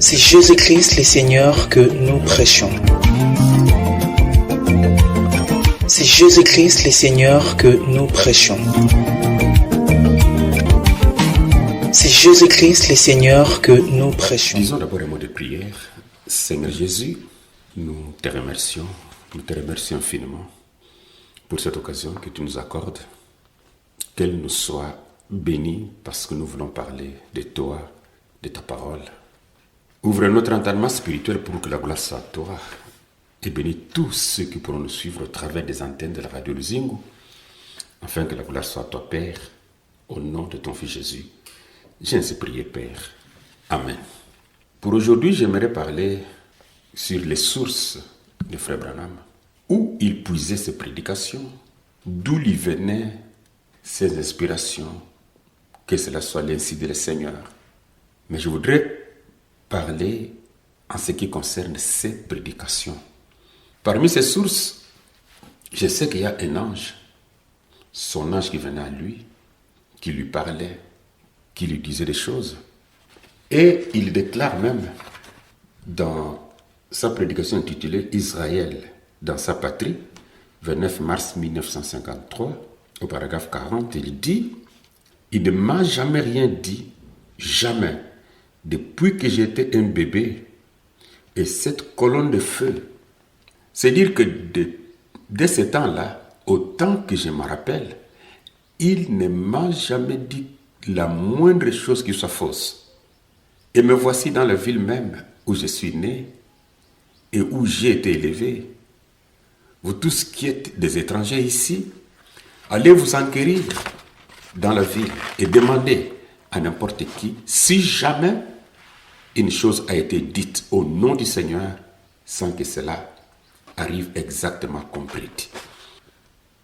C'est Jésus-Christ le Seigneur que nous prêchons. C'est Jésus-Christ le Seigneur que nous prêchons. C'est Jésus-Christ le Seigneur que nous prêchons. Disons d'abord un mot de prière. Seigneur Jésus, nous te remercions infiniment pour cette occasion que tu nous accordes. Qu'elle nous soit bénie parce que nous voulons parler de toi, de ta parole. Ouvre notre entendement spirituel pour que la gloire soit à toi et bénis tous ceux qui pourront nous suivre au travers des antennes de la radio Luzingu, afin que la gloire soit à toi, Père, au nom de ton Fils Jésus. J'ai ainsi prié, Père. Amen. Pour aujourd'hui, j'aimerais parler sur les sources de Frère Branham, où il puisait ses prédications, d'où lui venaient ses inspirations, que cela soit l'ainsi du Seigneur. Mais je voudrais parler en ce qui concerne ses prédications. Parmi ces sources, je sais qu'il y a un ange, son ange qui venait à lui, qui lui parlait, qui lui disait des choses. Et il déclare même dans sa prédication intitulée « Israël dans sa patrie », 29 mars 1953, au paragraphe 40, il dit « Il ne m'a jamais rien dit, jamais, depuis que j'étais un bébé, et cette colonne de feu. » C'est dire que dès ce temps-là, autant que je me rappelle, il ne m'a jamais dit la moindre chose qui soit fausse. Et me voici dans la ville même où je suis né et où j'ai été élevé. Vous tous qui êtes des étrangers ici, allez vous enquérir dans la ville et demandez à n'importe qui si jamais une chose a été dite au nom du Seigneur sans que cela arrive exactement compris.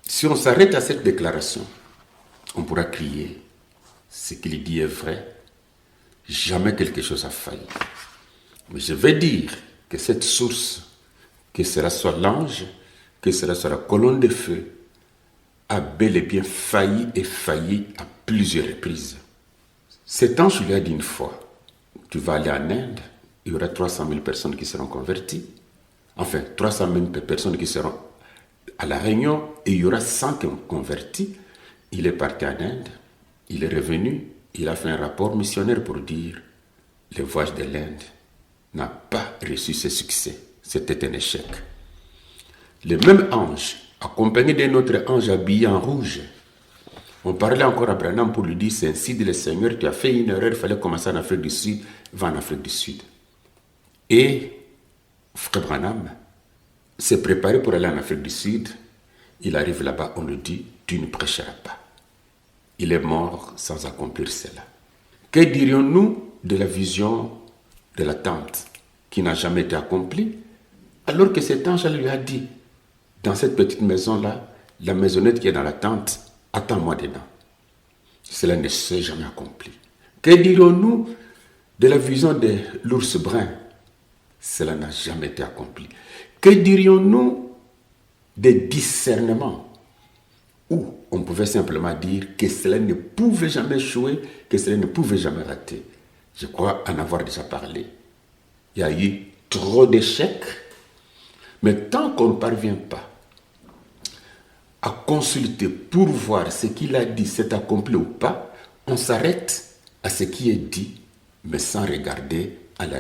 Si on s'arrête à cette déclaration, on pourra crier ce qu'il dit est vrai, jamais quelque chose a failli. Mais je vais dire que cette source, que cela soit l'ange, que cela soit la colonne de feu, a bel et bien failli et failli à plusieurs reprises. Cet ange lui a dit une fois, tu vas aller en Inde, il y aura 300 000 personnes qui seront converties, enfin 300 000 personnes qui seront à la Réunion, et il y aura 100 convertis. Il est parti en Inde, il est revenu, il a fait un rapport missionnaire pour dire le voyage de l'Inde n'a pas reçu ce succès, c'était un échec. Le même ange, accompagné d'un autre ange habillé en rouge, on parlait encore à Branham pour lui dire, c'est ainsi dit le Seigneur, tu as fait une erreur, il fallait commencer en Afrique du Sud, va en Afrique du Sud. Et Frère Branham s'est préparé pour aller en Afrique du Sud, il arrive là-bas, on lui dit, tu ne prêcheras pas. Il est mort sans accomplir cela. Que dirions-nous de la vision de la tente qui n'a jamais été accomplie, alors que cet ange lui a dit, dans cette petite maison-là, la maisonnette qui est dans la tente, attends-moi dedans. Cela ne s'est jamais accompli. Que dirons-nous de la vision de l'ours brun? Cela n'a jamais été accompli. Que dirions-nous des discernements où on pouvait simplement dire que cela ne pouvait jamais échouer, que cela ne pouvait jamais rater? Je crois en avoir déjà parlé. Il y a eu trop d'échecs, mais tant qu'on ne parvient pas à consulter pour voir ce qu'il a dit, c'est accompli ou pas, on s'arrête à ce qui est dit, mais sans regarder à la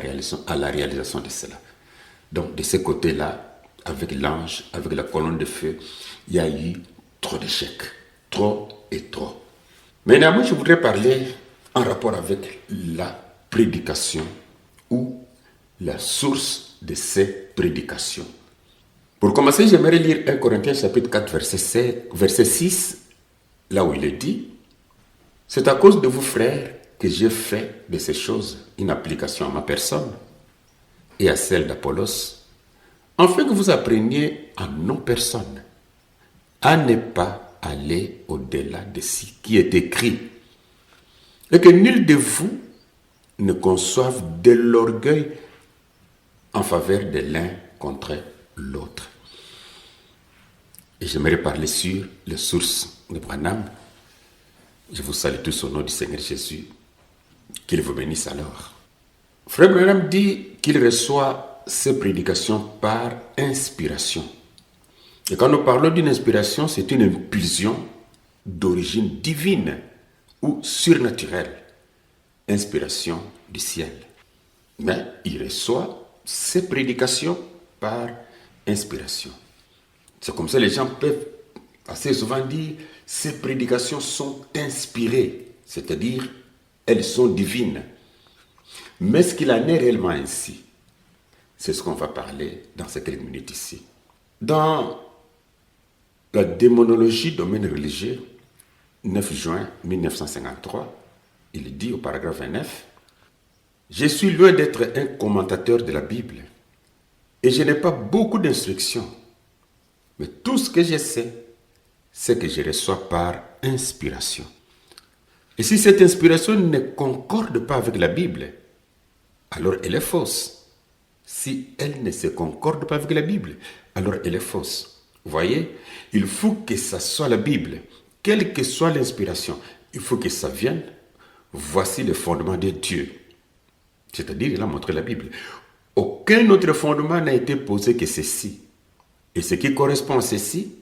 réalisation de cela. Donc, de ce côté-là, avec l'ange, avec la colonne de feu, il y a eu trop d'échecs. Trop et trop. Mais néanmoins, je voudrais parler en rapport avec la prédication ou la source de ces prédications. Pour commencer, j'aimerais lire 1 Corinthiens chapitre 4, verset 6, là où il est dit « C'est à cause de vous, frères, que j'ai fait de ces choses une application à ma personne et à celle d'Apollos, afin que vous appreniez en nos personnes à ne pas aller au-delà de ce qui est écrit, et que nul de vous ne conçoive de l'orgueil en faveur de l'un contre l'autre. » Et j'aimerais parler sur les sources de Branham. Je vous salue tous au nom du Seigneur Jésus. Qu'il vous bénisse alors. Frère Branham dit qu'il reçoit ses prédications par inspiration. Et quand nous parlons d'une inspiration, c'est une impulsion d'origine divine ou surnaturelle. Inspiration du ciel. Mais il reçoit ses prédications par inspiration. C'est comme ça que les gens peuvent assez souvent dire ces prédications sont inspirées, c'est-à-dire elles sont divines. Mais ce qu'il en est réellement ainsi, c'est ce qu'on va parler dans ces quelques minutes ici. Dans la démonologie domaine religieux, 9 juin 1953, il dit au paragraphe 29, « Je suis loin d'être un commentateur de la Bible et je n'ai pas beaucoup d'instructions, mais tout ce que je sais, c'est que je reçois par inspiration. Et si cette inspiration ne concorde pas avec la Bible, alors elle est fausse. Si elle ne se concorde pas avec la Bible, alors elle est fausse. Vous voyez, il faut que ça soit la Bible, quelle que soit l'inspiration, il faut que ça vienne. Voici le fondement de Dieu. C'est-à-dire, il a montré la Bible. Aucun autre fondement n'a été posé que ceci. Et ce qui correspond à ceci,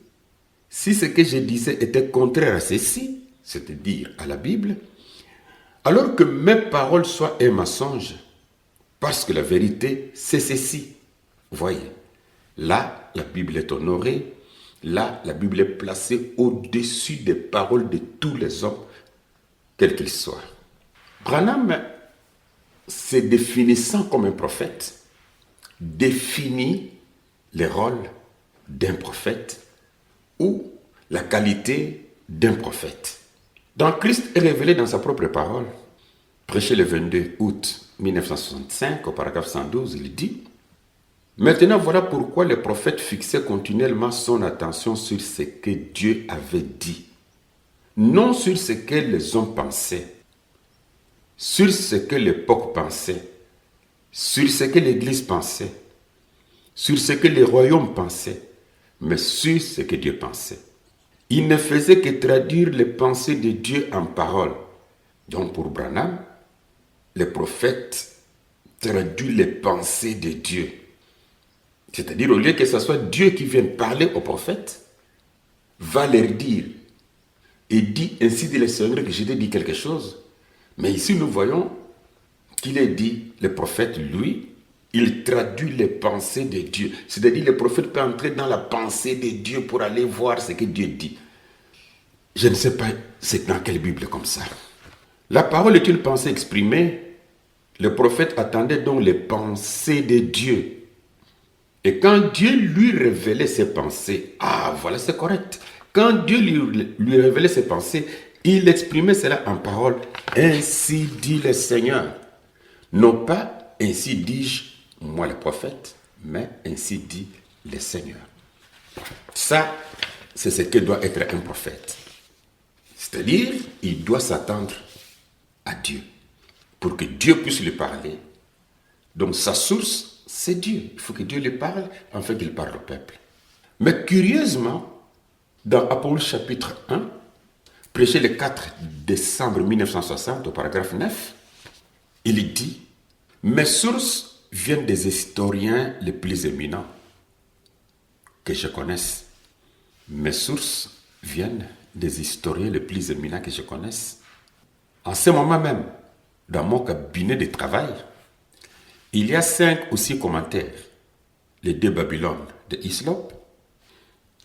si ce que je disais était contraire à ceci, c'est-à-dire à la Bible, alors que mes paroles soient un mensonge, parce que la vérité, c'est ceci. Vous voyez, là, la Bible est honorée, là, la Bible est placée au-dessus des paroles de tous les hommes, quels qu'ils soient. Branham, se définissant comme un prophète, définit les rôles d'un prophète ou la qualité d'un prophète. Donc Christ est révélé dans sa propre parole. Prêché le 22 août 1965, au paragraphe 112, il dit « Maintenant voilà pourquoi le prophète fixait continuellement son attention sur ce que Dieu avait dit, non sur ce que les hommes pensaient, sur ce que l'époque pensait, sur ce que l'Église pensait, sur ce que les royaumes pensaient, mais sur ce que Dieu pensait. Il ne faisait que traduire les pensées de Dieu en paroles. Donc pour Branham, le prophète traduit les pensées de Dieu. C'est-à-dire, au lieu que ce soit Dieu qui vienne parler au prophète, va leur dire, et dit ainsi dit le Seigneur que je t'ai dit quelque chose. Mais ici, nous voyons qu'il est dit, le prophète, lui, il traduit les pensées de Dieu. C'est-à-dire, le prophète peut entrer dans la pensée de Dieu pour aller voir ce que Dieu dit. Je ne sais pas, c'est dans quelle Bible comme ça. La parole est une pensée exprimée. Le prophète attendait donc les pensées de Dieu. Et quand Dieu lui révélait ses pensées, voilà, c'est correct. Quand Dieu lui révélait ses pensées, il exprimait cela en parole. Ainsi dit le Seigneur. Non pas, ainsi dis-je, moi le prophète, mais ainsi dit le Seigneur. Ça, c'est ce que doit être un prophète. C'est-à-dire, il doit s'attendre à Dieu pour que Dieu puisse lui parler. Donc sa source, c'est Dieu. Il faut que Dieu lui parle afin qu'il parle au peuple. Mais curieusement, dans Apocalypse chapitre 1, prêché le 4 décembre 1960 au paragraphe 9, il dit « Mes sources viennent des historiens les plus éminents que je connaisse. Mes sources viennent des historiens les plus éminents que je connaisse. En ce moment même, dans mon cabinet de travail, il y a 5 ou 6 commentaires. Les 2 Babylone de Hislop,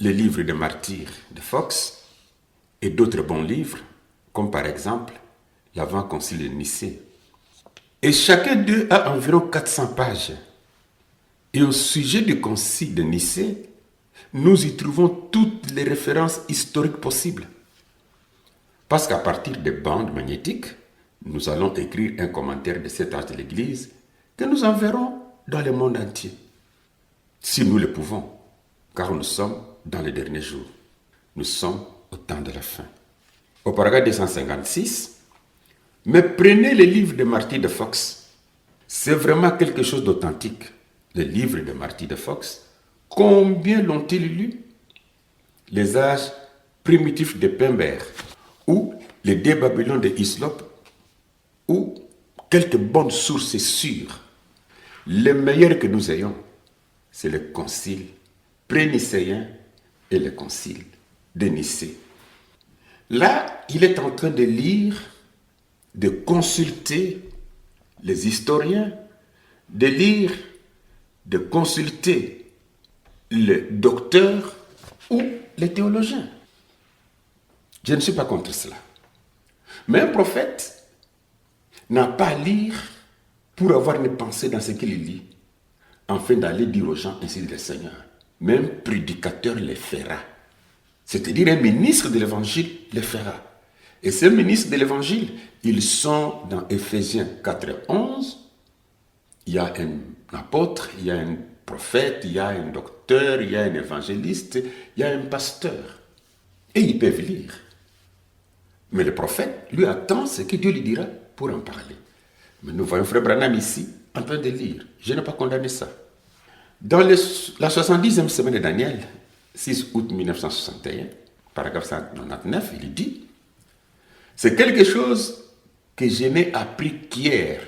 les livres de martyrs de Fox et d'autres bons livres, comme par exemple l'Avant-Concile de Nicée. Et chacun d'eux a environ 400 pages. Et au sujet du Concile de Nicée, nous y trouvons toutes les références historiques possibles. Parce qu'à partir des bandes magnétiques, nous allons écrire un commentaire de cet âge de l'Église que nous enverrons dans le monde entier. Si nous le pouvons, car nous sommes dans les derniers jours. Nous sommes au temps de la fin. Au paragraphe 256, mais prenez les livres de martyrs de Fox. C'est vraiment quelque chose d'authentique. Les livres de martyrs de Fox, combien l'ont-ils lu? Les âges primitifs de Pember, ou les 2 Babylone de Hislop, ou quelques bonnes sources sûres. Les meilleurs que nous ayons, c'est le concile pré-nicéen et le concile de Nicée. Là, il est en train de lire, de consulter les historiens, de lire, de consulter les docteurs ou les théologiens. Je ne suis pas contre cela. Mais un prophète n'a pas à lire pour avoir une pensée dans ce qu'il lit, afin d'aller dire aux gens, ainsi dit le Seigneur. Même prédicateur le fera. C'est-à-dire un ministre de l'évangile le fera. Et ces ministres de l'évangile, ils sont dans Éphésiens 4:11. Il y a un apôtre, il y a un prophète, il y a un docteur, il y a un évangéliste, il y a un pasteur. Et ils peuvent lire. Mais le prophète, lui, attend ce que Dieu lui dira pour en parler. Mais nous voyons Frère Branham ici, en train de lire. Je n'ai pas condamné ça. Dans la 70e semaine de Daniel, 6 août 1961, paragraphe 199, il dit « C'est quelque chose que je n'ai appris qu'hier,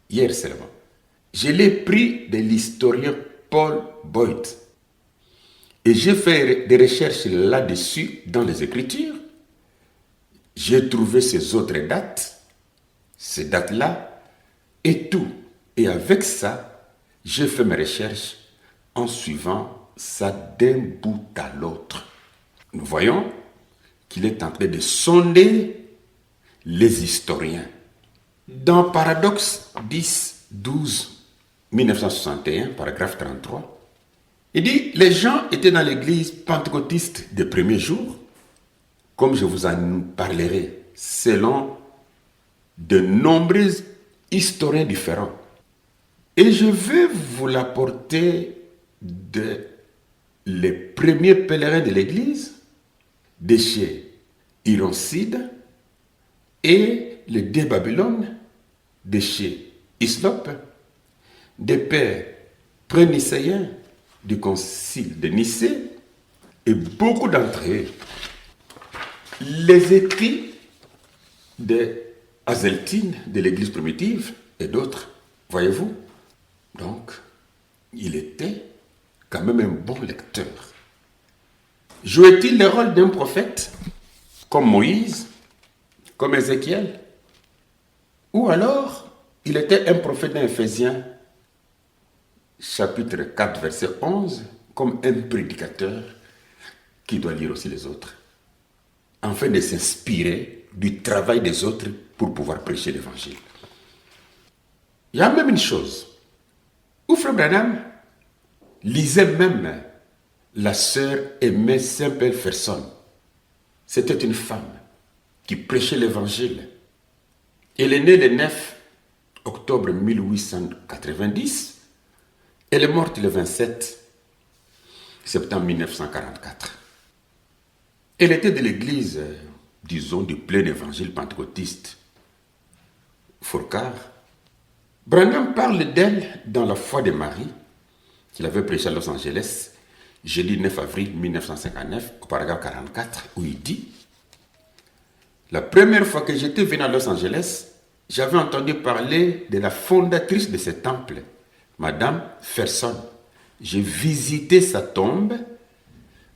hier seulement. Je l'ai pris de l'historien Paul Boyd. Et j'ai fait des recherches là-dessus dans les Écritures. J'ai trouvé ces autres dates, ces dates-là, et tout. Et avec ça, j'ai fait mes recherches en suivant ça d'un bout à l'autre. Nous voyons qu'il est en train de sonder les historiens. Dans Paradoxe 10, 12, 1961, paragraphe 33, il dit « Les gens étaient dans l'église pentecôtiste des premiers jours, comme je vous en parlerai, selon de nombreux historiens différents. Et je vais vous l'apporter les premiers pèlerins de l'église, de chez Ironside, et les de Babylone, de chez Islope, des pères pré-nicéens du concile de Nicée, et beaucoup d'entre eux, les écrits de Hazeltine, de l'église primitive, et d'autres, voyez-vous. Donc, il était quand même un bon lecteur. Jouait-il le rôle d'un prophète, comme Moïse, comme Ézéchiel? Ou alors, il était un prophète dans Éphésiens, chapitre 4, verset 11, comme un prédicateur qui doit lire aussi les autres, afin de s'inspirer du travail des autres pour pouvoir prêcher l'évangile. Il y a même une chose, où Frère Branham lisait même la sœur Aimée Semple-Ferson. C'était une femme qui prêchait l'évangile. Elle est née le 9 octobre 1890. Elle est morte le 27 septembre 1944. Elle était de l'église, disons, du plein évangile pentecôtiste, Fourcade. Branham parle d'elle dans La foi de Marie, qu'il avait prêché à Los Angeles, jeudi 9 avril 1959, au paragraphe 44, où il dit « La première fois que j'étais venu à Los Angeles, j'avais entendu parler de la fondatrice de ce temple, Madame Ferson. J'ai visité sa tombe,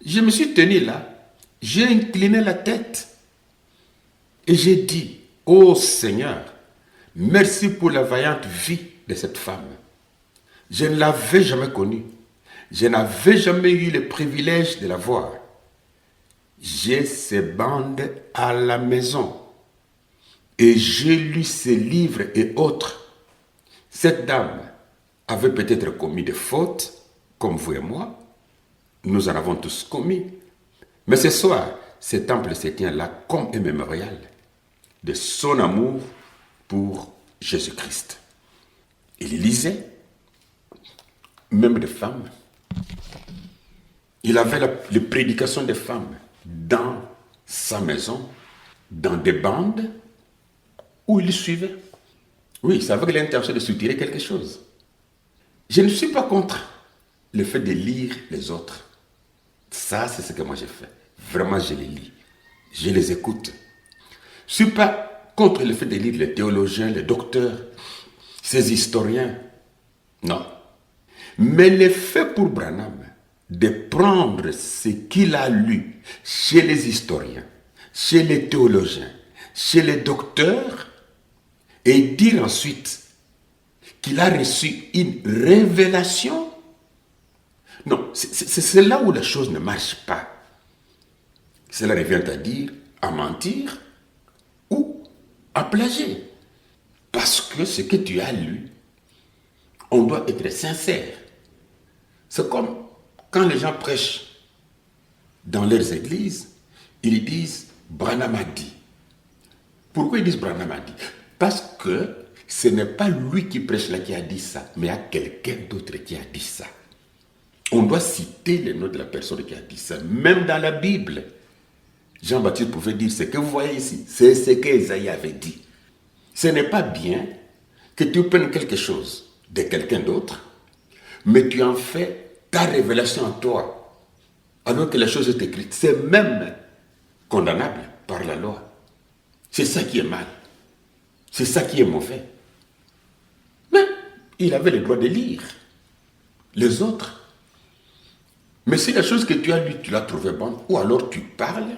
je me suis tenu là, j'ai incliné la tête et j'ai dit « Ô Seigneur, merci pour la vaillante vie de cette femme. Je ne l'avais jamais connue. Je n'avais jamais eu le privilège de la voir. J'ai ses bandes à la maison et j'ai lu ses livres et autres. Cette dame avait peut-être commis des fautes, comme vous et moi. Nous en avons tous commis. Mais ce soir, ce temple se tient là comme un mémorial de son amour pour Jésus-Christ. Il lisait, même des femmes. Il avait les prédications des femmes dans sa maison, dans des bandes où il suivait. Oui, c'est avec l'intention de soutirer quelque chose. Je ne suis pas contre le fait de lire les autres. Ça, c'est ce que moi j'ai fait. Vraiment, je les lis. Je les écoute. Je ne suis pas contre le fait de lire les théologiens, les docteurs, ces historiens. Non. Mais le fait pour Branham de prendre ce qu'il a lu chez les historiens, chez les théologiens, chez les docteurs, et dire ensuite qu'il a reçu une révélation. Non, c'est là où la chose ne marche pas. Cela revient à dire à mentir ou à plagier. Parce que ce que tu as lu, on doit être sincère. C'est comme quand les gens prêchent dans leurs églises, ils disent Branham a dit. Pourquoi ils disent Branham a dit? Parce que ce n'est pas lui qui prêche là qui a dit ça, mais il y a quelqu'un d'autre qui a dit ça. On doit citer le nom de la personne qui a dit ça, même dans la Bible. Jean-Baptiste pouvait dire ce que vous voyez ici, c'est ce qu'Ésaïe avait dit. Ce n'est pas bien que tu prennes quelque chose de quelqu'un d'autre, mais tu en fais ta révélation en toi, alors que la chose est écrite. C'est même condamnable par la loi. C'est ça qui est mal. C'est ça qui est mauvais. Mais il avait le droit de lire les autres. Mais si la chose que tu as lue, tu l'as trouvée bonne, ou alors tu parles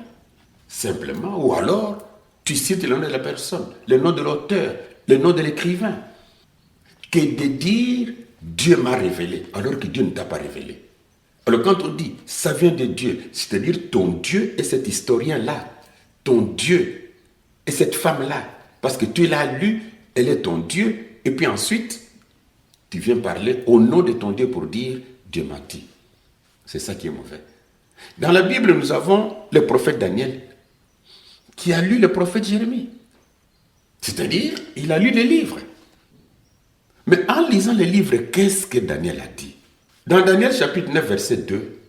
simplement, ou alors tu cites le nom de la personne, le nom de l'auteur, le nom de l'écrivain, que de dire Dieu m'a révélé, alors que Dieu ne t'a pas révélé. Alors quand on dit ça vient de Dieu, c'est-à-dire ton Dieu est cet historien-là, ton Dieu est cette femme-là, parce que tu l'as lu, elle est ton Dieu, et puis ensuite, tu viens parler au nom de ton Dieu pour dire Dieu m'a dit. C'est ça qui est mauvais. Dans la Bible, nous avons le prophète Daniel qui a lu le prophète Jérémie. C'est-à-dire, il a lu les livres. Mais en lisant les livres, qu'est-ce que Daniel a dit? Dans Daniel chapitre 9, verset 2,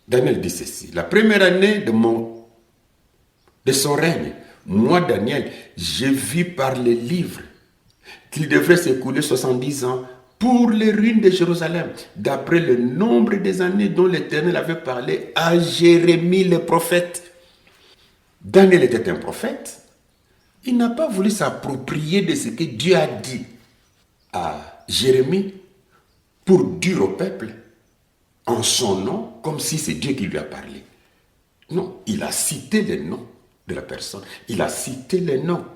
Daniel dit ceci. La première année de son règne, moi, Daniel, j'ai vu par les livres qu'il devrait s'écouler 70 ans pour les ruines de Jérusalem, d'après le nombre des années dont l'Éternel avait parlé à Jérémie le prophète. Daniel était un prophète. Il n'a pas voulu s'approprier de ce que Dieu a dit à Jérémie pour dire au peuple en son nom, comme si c'est Dieu qui lui a parlé. Non, il a cité le nom de la personne. Il a cité le nom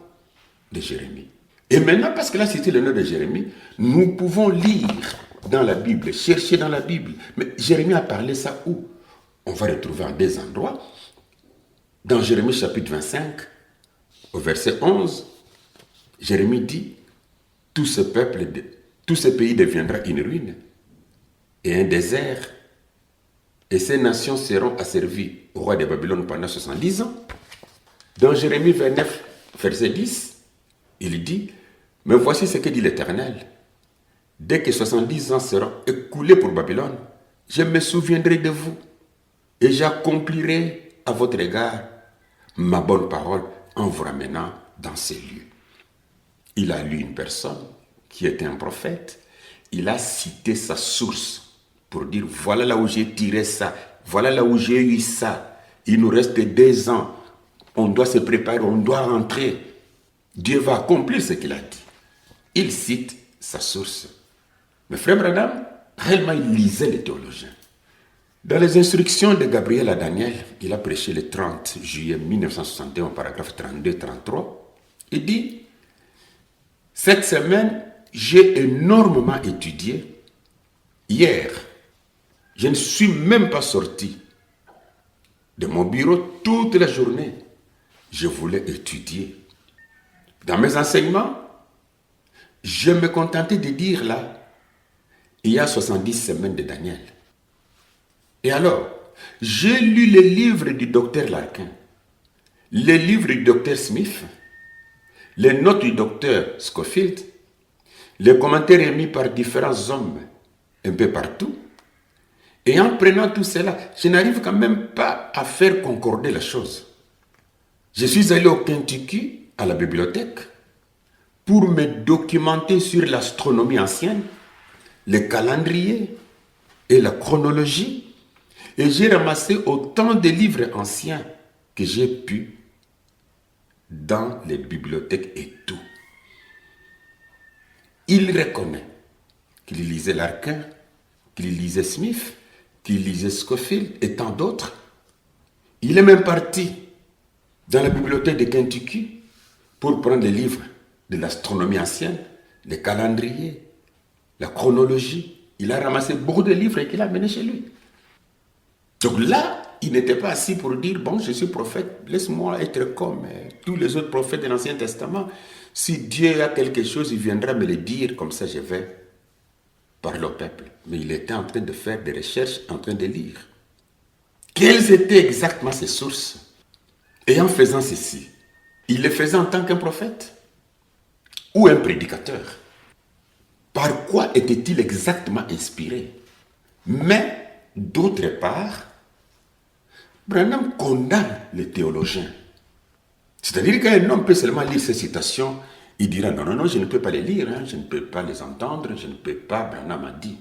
de Jérémie. Et maintenant, parce qu'il a cité le nom de Jérémie, nous pouvons lire dans la Bible, chercher dans la Bible. Mais Jérémie a parlé ça où? On va retrouver en deux endroits. Dans Jérémie chapitre 25, au verset 11, Jérémie dit, tout ce pays deviendra une ruine et un désert, et ces nations seront asservies au roi de Babylone pendant 70 ans. Dans Jérémie 29, verset 10, il dit, mais voici ce que dit l'Éternel. Dès que 70 ans seront écoulés pour Babylone, je me souviendrai de vous et j'accomplirai à votre égard ma bonne parole en vous ramenant dans ces lieux. Il a lu une personne qui était un prophète. Il a cité sa source pour dire, voilà là où j'ai tiré ça, voilà là où j'ai eu ça. Il nous reste 2 ans. On doit se préparer, on doit rentrer. Dieu va accomplir ce qu'il a dit. Il cite sa source. Mais frère Branham, réellement, il lisait les théologiens. Dans les instructions de Gabriel à Daniel, il a prêché le 30 juillet 1961, paragraphe 32-33. Il dit, cette semaine, j'ai énormément étudié. Hier, je ne suis même pas sorti de mon bureau toute la journée. Je voulais étudier. Dans mes enseignements, je me contentais de dire là, il y a 70 semaines de Daniel. Et alors, j'ai lu les livres du docteur Larkin, les livres du docteur Smith, les notes du docteur Scofield, les commentaires émis par différents hommes un peu partout. Et en prenant tout cela, je n'arrive quand même pas à faire concorder la chose. Je suis allé au Kentucky, à la bibliothèque, pour me documenter sur l'astronomie ancienne, le calendrier et la chronologie, et j'ai ramassé autant de livres anciens que j'ai pu dans les bibliothèques et tout. Il reconnaît qu'il lisait Larkin, qu'il lisait Smith, qu'il lisait Scofield et tant d'autres. Il est même parti dans la bibliothèque de Kentucky pour prendre les livres de l'astronomie ancienne, les calendriers, la chronologie. Il a ramassé beaucoup de livres et qu'il a amené chez lui. Donc là, il n'était pas assis pour dire, bon, je suis prophète, laisse-moi être comme tous les autres prophètes de l'Ancien Testament. Si Dieu a quelque chose, il viendra me le dire, comme ça je vais parler au peuple. Mais il était en train de faire des recherches, en train de lire. Quelles étaient exactement ses sources? Et en faisant ceci, il le faisait en tant qu'un prophète ou un prédicateur. Par quoi était-il exactement inspiré? Mais, d'autre part, Branham condamne les théologiens. C'est-à-dire qu'un homme peut seulement lire ces citations, il dira non, non, non, je ne peux pas les lire, je ne peux pas les entendre, je ne peux pas, Branham a dit.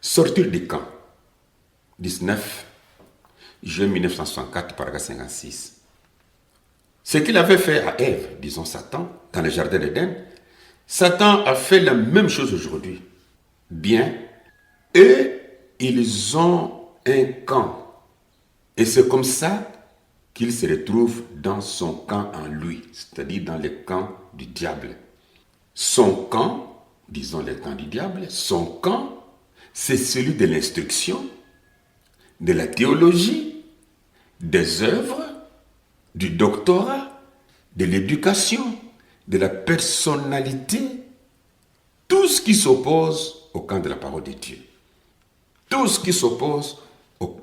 Sortir du camp, 19 juin 1964, paragraphe 56. Ce qu'il avait fait à Ève, disons Satan, dans le jardin d'Éden, Satan a fait la même chose aujourd'hui. Bien, et ils ont un camp. Et c'est comme ça qu'il se retrouve dans son camp en lui, c'est-à-dire dans le camp du diable. Son camp, disons le camp du diable, son camp, c'est celui de l'instruction, de la théologie, des œuvres, du doctorat, de l'éducation, de la personnalité, tout ce qui s'oppose au camp de la parole de Dieu. Tout ce qui s'oppose au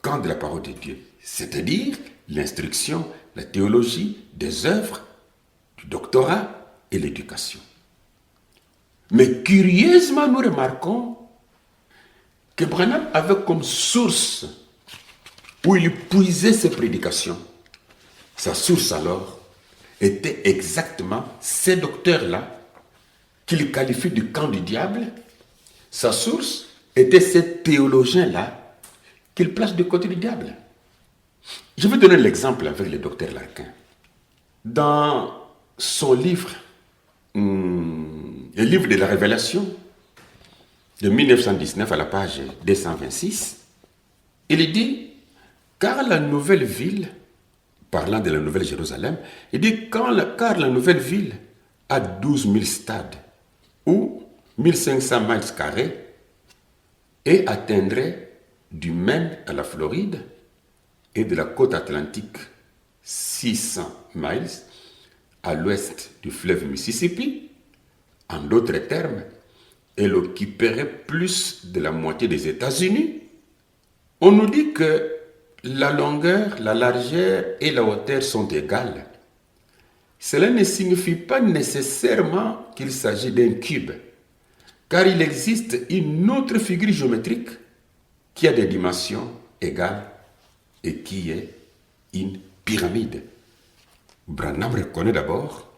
camp de la parole de Dieu, c'est-à-dire l'instruction, la théologie, des œuvres, du doctorat et l'éducation. Mais curieusement, nous remarquons que Branham avait comme source où il puisait ses prédications. Sa source alors était exactement ces docteurs-là qu'il qualifie du camp du diable. Sa source était ces théologiens-là qu'il place du côté du diable. Je vais donner l'exemple avec le docteur Larkin. Dans son livre, le livre de la Révélation, de 1919 à la page 226, il dit, car la nouvelle ville, parlant de la nouvelle Jérusalem, il dit, car la nouvelle ville a 12 000 stades, ou 1500 miles carrés, et atteindrait du Maine à la Floride, et de la côte atlantique 600 miles à l'ouest du fleuve Mississippi. En d'autres termes, elle occuperait plus de la moitié des États-Unis. On nous dit que la longueur, la largeur et la hauteur sont égales. Cela ne signifie pas nécessairement qu'il s'agit d'un cube, car il existe une autre figure géométrique qui a des dimensions égales et qui est une pyramide. Branham reconnaît d'abord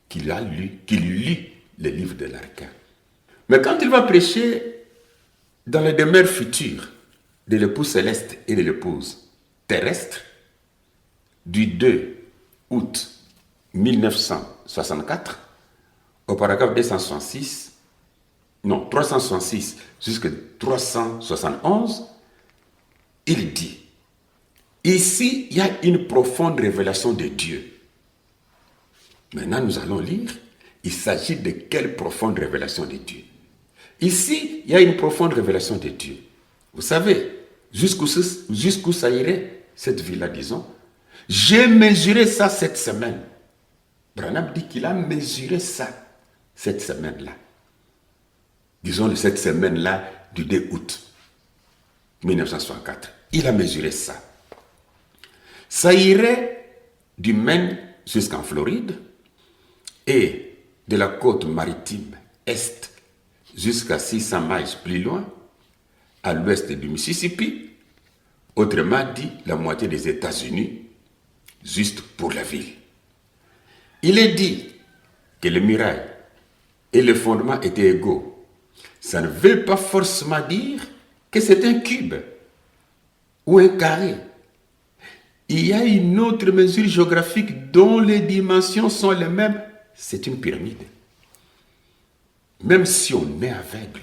qu'il lit les livres de Larkin. Mais quand il va prêcher dans les demeures futures de l'épouse céleste et de l'épouse terrestre, du 2 août 1964 au paragraphe 366 jusqu'à 371, il dit, ici, il y a une profonde révélation de Dieu. Maintenant, nous allons lire, il s'agit de quelle profonde révélation de Dieu? Ici, il y a une profonde révélation de Dieu. Vous savez, jusqu'où ça irait, cette vie-là, disons. J'ai mesuré ça cette semaine. Branham dit qu'il a mesuré ça cette semaine-là. Disons cette semaine-là du 2 août 1964. Il a mesuré ça. Ça irait du Maine jusqu'en Floride et de la côte maritime est jusqu'à 600 miles plus loin, à l'ouest du Mississippi, autrement dit la moitié des États-Unis, juste pour la ville. Il est dit que les murailles et le fondement étaient égaux. Ça ne veut pas forcément dire que c'est un cube ou un carré. il y a une autre mesure géographique dont les dimensions sont les mêmes. C'est une pyramide. Même si on est aveugle,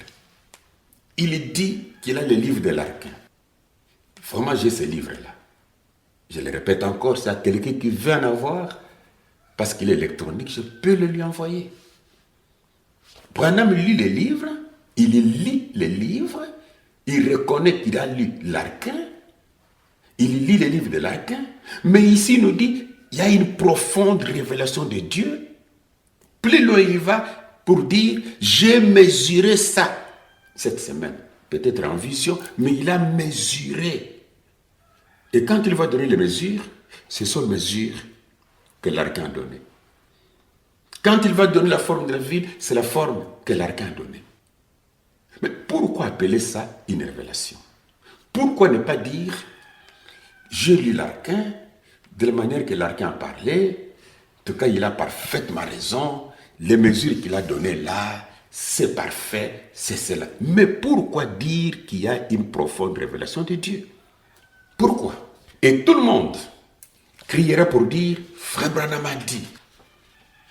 il dit qu'il a le livre de l'archan. Vraiment, j'ai ce livre-là. Je le répète encore, c'est à quelqu'un qui veut en avoir, parce qu'il est électronique, je peux le lui envoyer. Branham lit les livres, il lit les livres, il reconnaît qu'il a lu l'archan, il lit les livres de l'archan, mais ici il nous dit, il y a une profonde révélation de Dieu. Plus loin il va pour dire, j'ai mesuré ça cette semaine, peut-être en vision, mais il a mesuré. Et quand il va donner les mesures, ce sont les mesures que l'archan a données. Quand il va donner la forme de la ville, c'est la forme que l'archan a donnée. Mais pourquoi appeler ça une révélation? Pourquoi ne pas dire, j'ai lu l'archan de la manière que l'archan a parlé, en tout cas il a parfaitement raison, les mesures qu'il a données là, c'est parfait, c'est cela. Mais pourquoi dire qu'il y a une profonde révélation de Dieu? Pourquoi? Et tout le monde criera pour dire, Frère Branham a dit.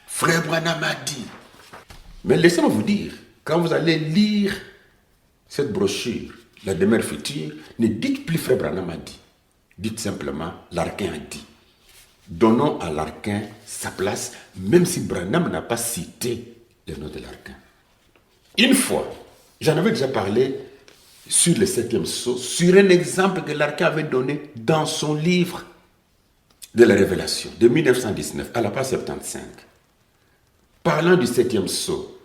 Frère Branham a dit. Mais laissez-moi vous dire, quand vous allez lire cette brochure, la demeure future, ne dites plus Frère Branham a dit. Dites simplement, l'archan a dit. Donnons à l'archan sa place, même si Branham n'a pas cité le nom de l'archan. Une fois, j'en avais déjà parlé sur le 7e sceau, sur un exemple que l'archan avait donné dans son livre de la Révélation de 1919, à la page 75. Parlant du 7e sceau.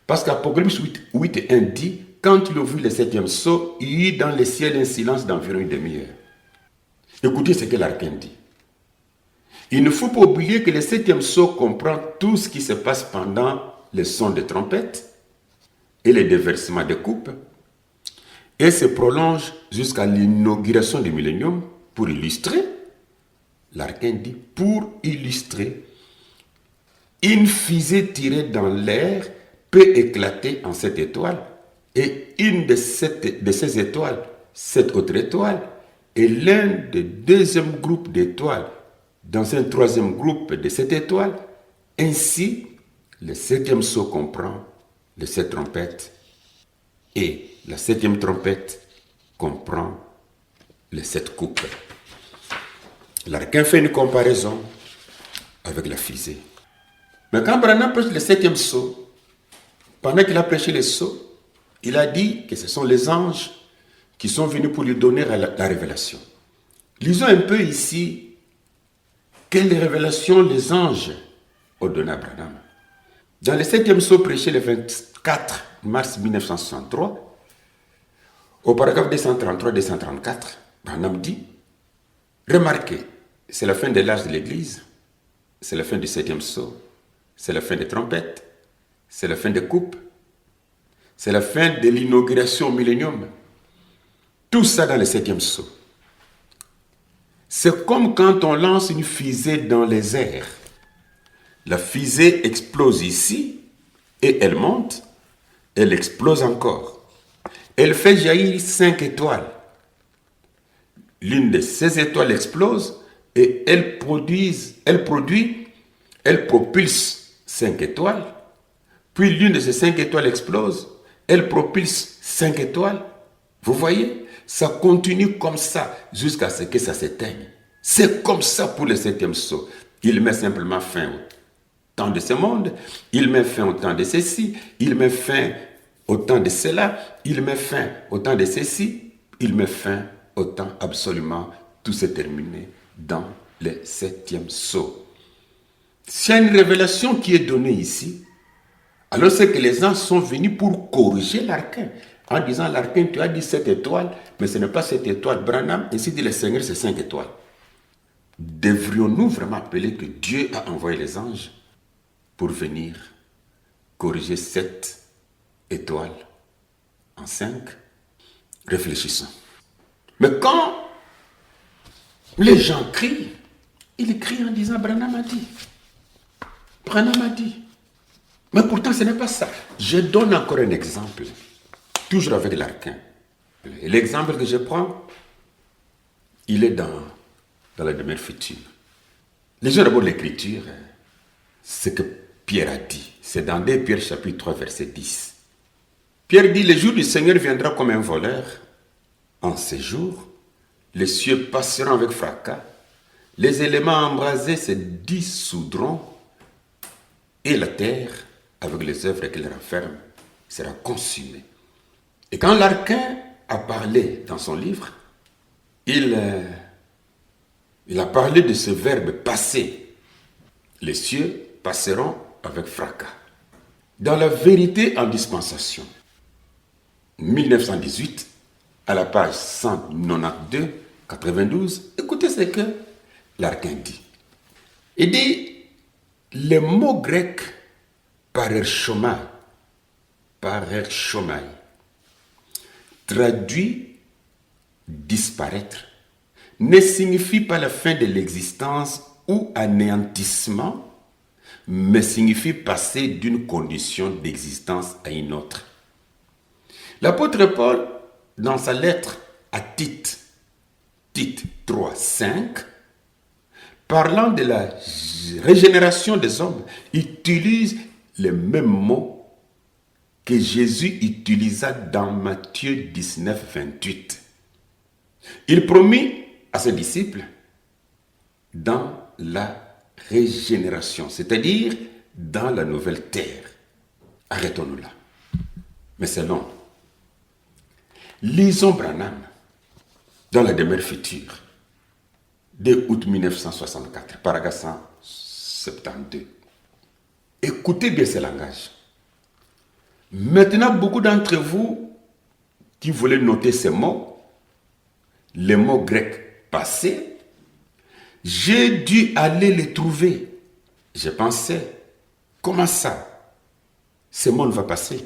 Parce qu'Apocalypse 8:1 dit, quand il a vu le 7e sceau, il y eut dans le ciel un silence d'environ une demi-heure. Écoutez ce que l'archan dit. Il ne faut pas oublier que le 7e sceau comprend tout ce qui se passe pendant le son de trompette et le déversement des coupes, et se prolonge jusqu'à l'inauguration du millénium pour illustrer, l'archan dit, pour illustrer, une fusée tirée dans l'air peut éclater en 7 étoiles, et une de ces étoiles, cette autre étoile, est l'un des deuxième groupe d'étoiles dans un troisième groupe de 7 étoiles. Ainsi, le 7e sceau comprend les 7 trompettes, et la 7e trompette comprend les 7 coupes. L'archan fait une comparaison avec la fusée. Mais quand Branham prêche le 7e sceau, pendant qu'il a prêché le sceau, il a dit que ce sont les anges qui sont venus pour lui donner la révélation. Lisons un peu ici quelle révélation les anges ont donné à Branham. Dans le 7e sceau prêché le 24 mars 1963, au paragraphe 233-234, Branham dit, remarquez, c'est la fin de l'âge de l'Église, c'est la fin du 7e sceau, c'est la fin des trompettes, c'est la fin des coupes, c'est la fin de l'inauguration au millénium. Tout ça dans le 7e sceau. C'est comme quand on lance une fusée dans les airs. La fusée explose ici et elle monte, elle explose encore. Elle fait jaillir 5 étoiles. L'une de ces étoiles explose et elle propulse 5 étoiles. Puis l'une de ces 5 étoiles explose, elle propulse 5 étoiles. Vous voyez, ça continue comme ça jusqu'à ce que ça s'éteigne. C'est comme ça pour le 7e sceau. Il met simplement fin au temps de ce monde, il met fin au temps de ceci, il met fin au temps de cela, il met fin au temps de ceci, il met fin au temps absolument, tout s'est terminé dans le 7e sceau. S'il y a une révélation qui est donnée ici, alors c'est que les anges sont venus pour corriger l'archan, en disant l'archan, tu as dit 7 étoiles, mais ce n'est pas 7 étoiles. Branham, ainsi dit le Seigneur, c'est 5 étoiles. Devrions-nous vraiment appeler que Dieu a envoyé les anges pour venir corriger 7 étoiles en 5? Réfléchissons. Mais quand les gens crient, ils crient en disant Branham a dit. Branham a dit. Mais pourtant, ce n'est pas ça. Je donne encore un exemple, toujours avec l'archan. L'exemple que je prends, il est dans dans la demeure future. Lisons d'abord l'écriture, ce que Pierre a dit. C'est dans 2 Pierre chapitre 3 verset 10. Pierre dit, le jour du Seigneur viendra comme un voleur. En ces jours, les cieux passeront avec fracas, les éléments embrasés se dissoudront et la terre, avec les œuvres qu'elle renferme, sera consumée. Et quand l'Archin a parlé dans son livre, il a parlé de ce verbe passer. Les cieux passeront avec fracas. Dans la vérité en dispensation, 1918, à la page 192, écoutez ce que l'Archin dit. Il dit, le mot grec parerchomai, traduit disparaître, ne signifie pas la fin de l'existence ou anéantissement, mais signifie passer d'une condition d'existence à une autre. L'apôtre Paul, dans sa lettre à Tite 3, 5, parlant de la régénération des hommes, utilise les mêmes mots que Jésus utilisa dans Matthieu 19, 28. Il promit à ses disciples dans la régénération, c'est-à-dire dans la nouvelle terre. Arrêtons-nous là. Mais c'est long. Lisons Branham dans la demeure future, 2 août 1964, paragraphe 172. Écoutez bien ce langage. Maintenant, beaucoup d'entre vous qui voulez noter ces mots, les mots grecs passés, j'ai dû aller les trouver. Je pensais, comment ça? Ce monde va passer.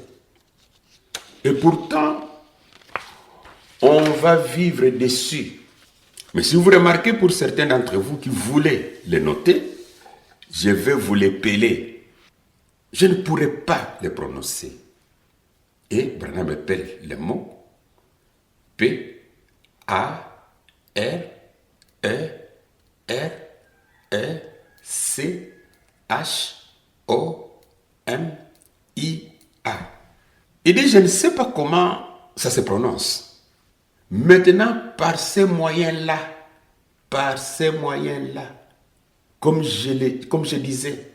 Et pourtant, on va vivre dessus. Mais si vous remarquez, pour certains d'entre vous qui voulaient les noter, je vais vous les peler. Je ne pourrai pas les prononcer. Et Branham appelle les mots P, A, R, E, R, E, C, H, O, M, I, A. Il dit, je ne sais pas comment ça se prononce. Maintenant, par ces moyens-là, comme je disais,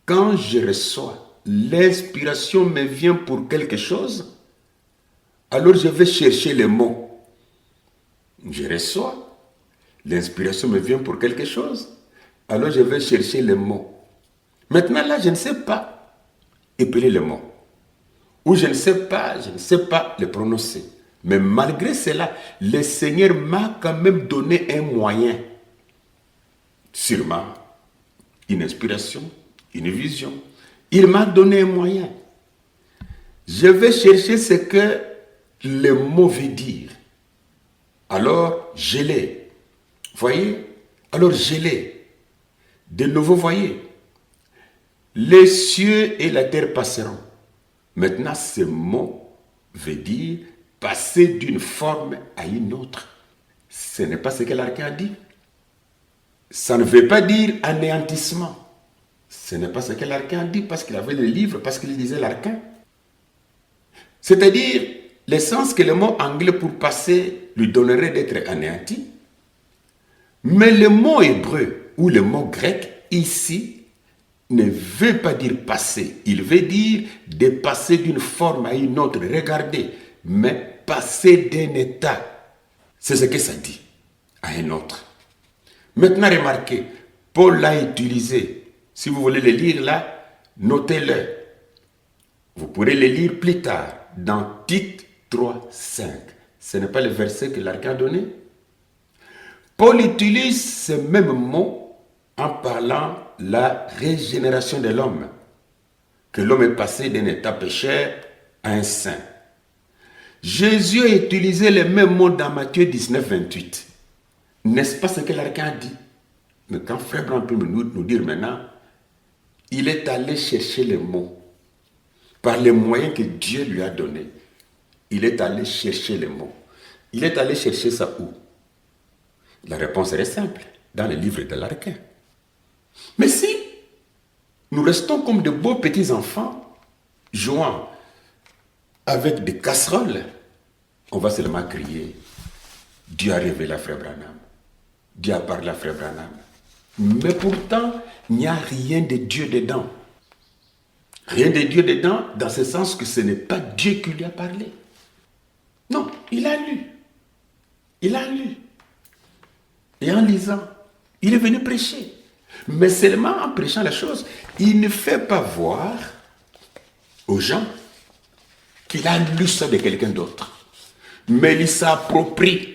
quand je reçois, l'inspiration me vient pour quelque chose, alors je vais chercher les mots. Je reçois, l'inspiration me vient pour quelque chose, alors je vais chercher les mots. Maintenant là, je ne sais pas épeler les mots. Ou je ne sais pas les prononcer. Mais malgré cela, le Seigneur m'a quand même donné un moyen. Sûrement, une inspiration, une vision. Il m'a donné un moyen. Je vais chercher ce que le mot veut dire. Alors, je l'ai. Voyez? Alors, je l'ai. De nouveau, voyez? Les cieux et la terre passeront. Maintenant, ce mot veut dire passer d'une forme à une autre. Ce n'est pas ce que l'Archin a dit. Ça ne veut pas dire anéantissement. Ce n'est pas ce que l'Archin a dit parce qu'il avait le livre, parce qu'il disait l'Archin. C'est-à-dire, le sens que le mot anglais pour passer lui donnerait d'être anéanti. Mais le mot hébreu ou le mot grec ici ne veut pas dire passer. Il veut dire de passer d'une forme à une autre. Regardez, mais passer d'un état, c'est ce que ça dit, à un autre. Maintenant, remarquez, Paul l'a utilisé. Si vous voulez le lire là, notez-le. Vous pourrez le lire plus tard, dans Tite 3, 5. Ce n'est pas le verset que l'Archin a donné. Paul utilise ce même mot en parlant de la régénération de l'homme. Que l'homme est passé d'un état pécheur à un saint. Jésus a utilisé les mêmes mots dans Matthieu 19, 28. N'est-ce pas ce que l'Archin a dit? Mais quand Frère Branham peut nous dire maintenant, il est allé chercher les mots. Par les moyens que Dieu lui a donnés, il est allé chercher les mots. Il est allé chercher ça où? La réponse est simple, dans le livre de l'Archin. Mais si nous restons comme de beaux petits enfants, jouant avec des casseroles, on va seulement crier, Dieu a révélé à Frère Branham, Dieu a parlé à Frère Branham. Mais pourtant, il n'y a rien de Dieu dedans. Rien de Dieu dedans, dans ce sens que ce n'est pas Dieu qui lui a parlé. Non, il a lu. Il a lu. Et en lisant, il est venu prêcher. Mais seulement en prêchant la chose, il ne fait pas voir aux gens qu'il a lu ça de quelqu'un d'autre. Mais il s'approprie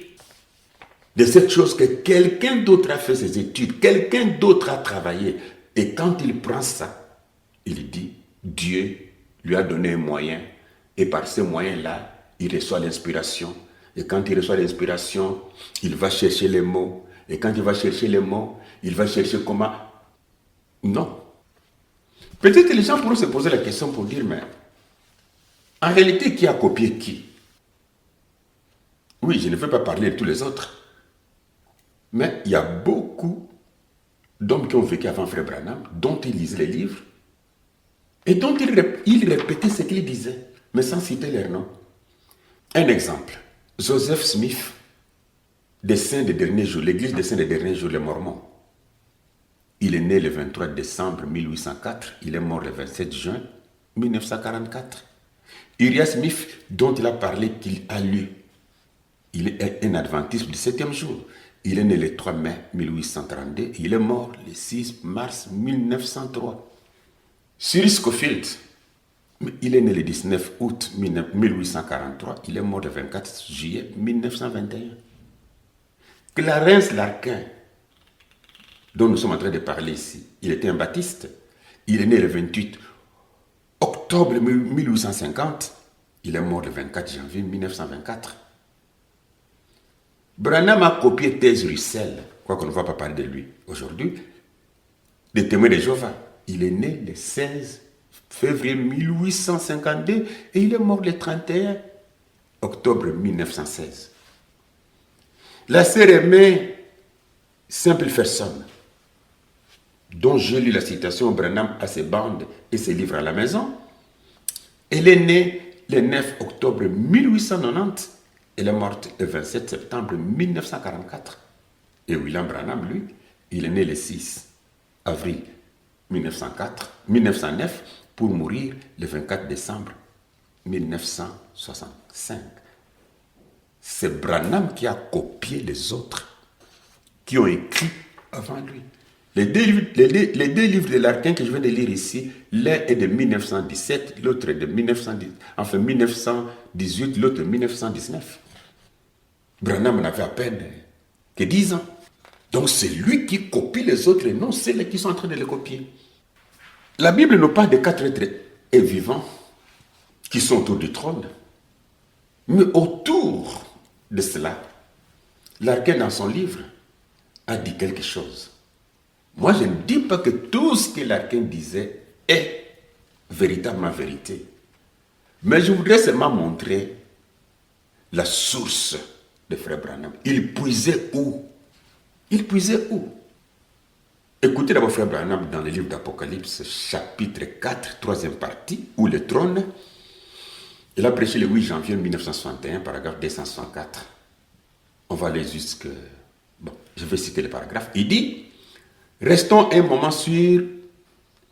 de cette chose que quelqu'un d'autre a fait ses études, quelqu'un d'autre a travaillé. Et quand il prend ça, il dit, Dieu lui a donné un moyen. Et par ce moyen-là, il reçoit l'inspiration. Et quand il reçoit l'inspiration, il va chercher les mots. Et quand il va chercher les mots, il va chercher comment. Non. Peut-être que les gens pourront se poser la question pour dire, mais en réalité, qui a copié qui? Oui, je ne veux pas parler de tous les autres. Mais il y a beaucoup d'hommes qui ont vécu avant Frère Branham, dont il lisait les livres, et dont il répétait ce qu'il disait, mais sans citer leur nom. Un exemple, Joseph Smith, des Saints des derniers jours, l'église des Saints des derniers jours, les Mormons. Il est né le 23 décembre 1804, il est mort le 27 juin 1944. Uriah Smith, dont il a parlé qu'il a lu, il est un adventiste du 7e jour. Il est né le 3 mai 1832, il est mort le 6 mars 1903. Cyril Scofield, il est né le 19 août 1843, il est mort le 24 juillet 1921. Clarence Larkin, dont nous sommes en train de parler ici, il était un baptiste, il est né le 28 octobre 1850, il est mort le 24 janvier 1924. Branham a copié Thèse Russell, quoiqu'on ne va pas parler de lui aujourd'hui, des témoins de Jéhovah. Il est né le 16 février 1852 et il est mort le 31 octobre 1916. La sœur aimée Simpleferson, dont je lis la citation, Branham a ses bandes et ses livres à la maison, elle est née le 9 octobre 1890. Elle est morte le 27 septembre 1944. Et William Branham, lui, il est né le 6 avril 1909 pour mourir le 24 décembre 1965. C'est Branham qui a copié les autres qui ont écrit avant lui. Les deux livres de l'Archin que je viens de lire ici, l'un est de 1917, l'autre est de 1918, l'autre de 1919. Branham n'avait à peine que 10 ans. Donc c'est lui qui copie les autres et non ceux qui sont en train de les copier. La Bible nous parle de 4 êtres vivants qui sont autour du trône. Mais autour de cela, l'Archin dans son livre a dit quelque chose. Moi, je ne dis pas que tout ce que l'Archin disait est véritablement vérité. Mais je voudrais seulement montrer la source de Frère Branham. Il puisait où? Il puisait où? Écoutez d'abord Frère Branham dans le livre d'Apocalypse, chapitre 4, 3e partie, où le trône. Il a prêché le 8 janvier 1961, paragraphe 264. On va aller jusque... Bon, je vais citer le paragraphe. Il dit, restons un moment sur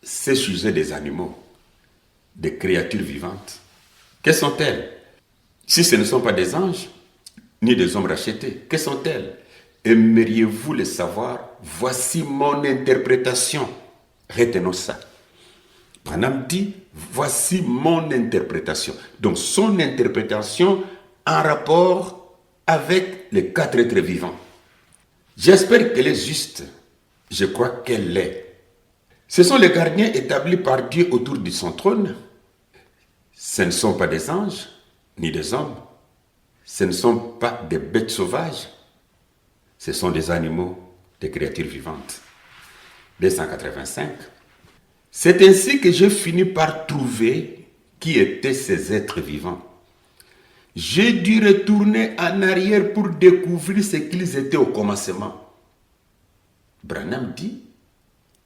ces sujets des animaux, des créatures vivantes. Quelles sont-elles? Si ce ne sont pas des anges, ni des hommes rachetés, que sont-elles? Aimeriez-vous le savoir? Voici mon interprétation. Retenons ça. Branham dit, voici mon interprétation. Donc son interprétation en rapport avec les 4 êtres vivants. J'espère qu'elle est juste. Je crois qu'elle l'est. Ce sont les gardiens établis par Dieu autour de son trône. Ce ne sont pas des anges, ni des hommes. Ce ne sont pas des bêtes sauvages. Ce sont des animaux, des créatures vivantes. 285. C'est ainsi que j'ai fini par trouver qui étaient ces êtres vivants. J'ai dû retourner en arrière pour découvrir ce qu'ils étaient au commencement. Branham dit